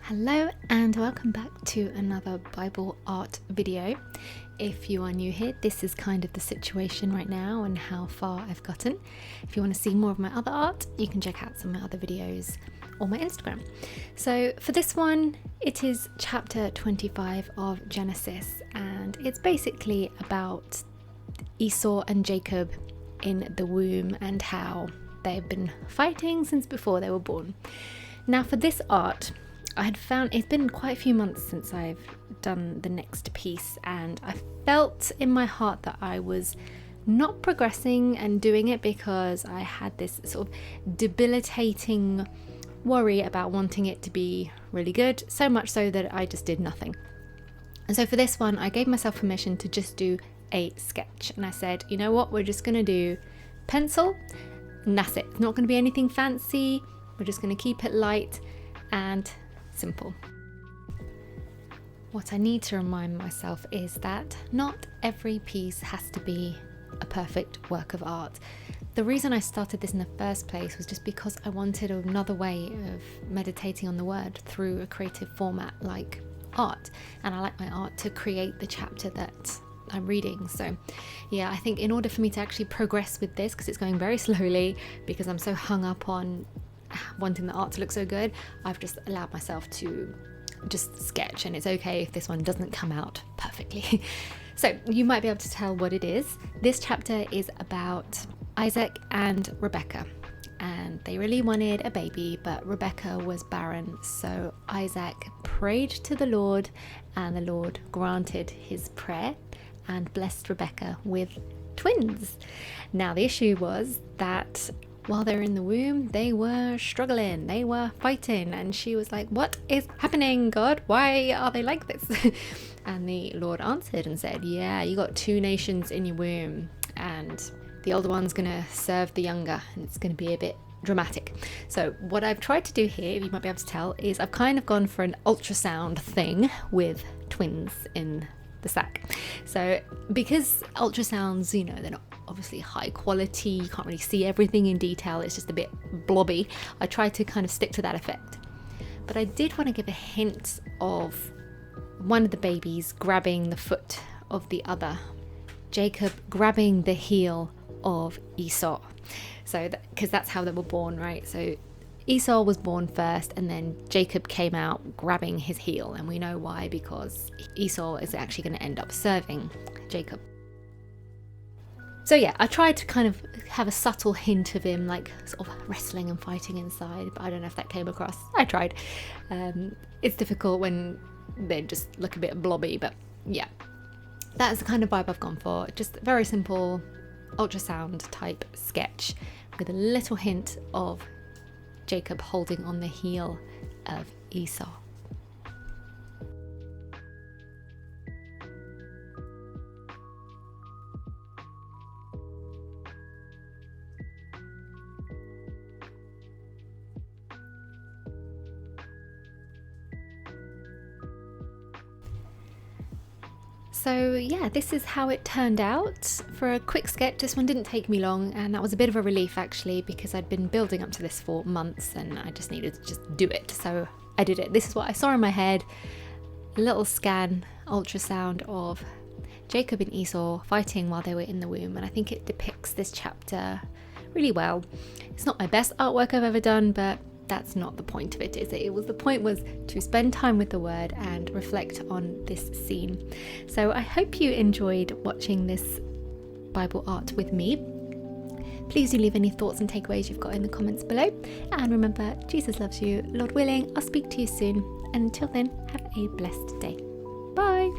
Hello and welcome back to another Bible art video. If you are new here, this is kind of the situation right now and how far I've gotten. If you want to see more of my other art, you can check out some of my other videos or my Instagram. So for this one, it is chapter 25 of Genesis, and it's basically about Esau and Jacob in the womb and how they've been fighting since before they were born. Now for this art, I had found it's been quite a few months since I've done the next piece, and I felt in my heart that I was not progressing and doing it because I had this sort of debilitating worry about wanting it to be really good, so much so that I just did nothing. And so for this one, I gave myself permission to just do a sketch, and I said, you know what, we're just going to do pencil and that's it. It's not going to be anything fancy, we're just going to keep it light and simple. What I need to remind myself is that not every piece has to be a perfect work of art. The reason I started this in the first place was just because I wanted another way of meditating on the word through a creative format like art, and I like my art to create the chapter that I'm reading. So yeah, I think in order for me to actually progress with this, because it's going very slowly because I'm so hung up on wanting the art to look so good, I've just allowed myself to just sketch, and it's okay if this one doesn't come out perfectly. So you might be able to tell what it is. This chapter is about Isaac and Rebekah, and they really wanted a baby, but Rebekah was barren, so Isaac prayed to the Lord, and the Lord granted his prayer and blessed Rebekah with twins. Now the issue was that while they were in the womb, they were struggling, they were fighting, and she was like, what is happening, God? Why are they like this? And the Lord answered and said, yeah, you got two nations in your womb, and the older one's gonna serve the younger, and it's gonna be a bit dramatic. So what I've tried to do here, you might be able to tell, is I've kind of gone for an ultrasound thing with twins in the sack. So because ultrasounds, you know, they're not obviously high quality, you can't really see everything in detail, it's just a bit blobby, I try to kind of stick to that effect. But I did want to give a hint of one of the babies grabbing the foot of the other, Jacob grabbing the heel of Esau. So because that's how they were born, right? So Esau was born first, and then Jacob came out grabbing his heel, and we know why, because Esau is actually going to end up serving Jacob. So yeah, I tried to kind of have a subtle hint of him like sort of wrestling and fighting inside, but I don't know if that came across. I tried. It's difficult when they just look a bit blobby, but yeah, that's the kind of vibe I've gone for. Just a very simple ultrasound type sketch with a little hint of Jacob holding on the heel of Esau. So yeah, this is how it turned out. For a quick sketch, this one didn't take me long, and that was a bit of a relief actually, because I'd been building up to this for months and I just needed to just do it. So I did it. This is what I saw in my head. A little scan ultrasound of Jacob and Esau fighting while they were in the womb, and I think it depicts this chapter really well. It's not my best artwork I've ever done, but that's not the point of it, is it? The point was to spend time with the word and reflect on this scene. So I hope you enjoyed watching this Bible art with me. Please do leave any thoughts and takeaways you've got in the comments below. And remember, Jesus loves you. Lord willing, I'll speak to you soon. And until then, have a blessed day. Bye.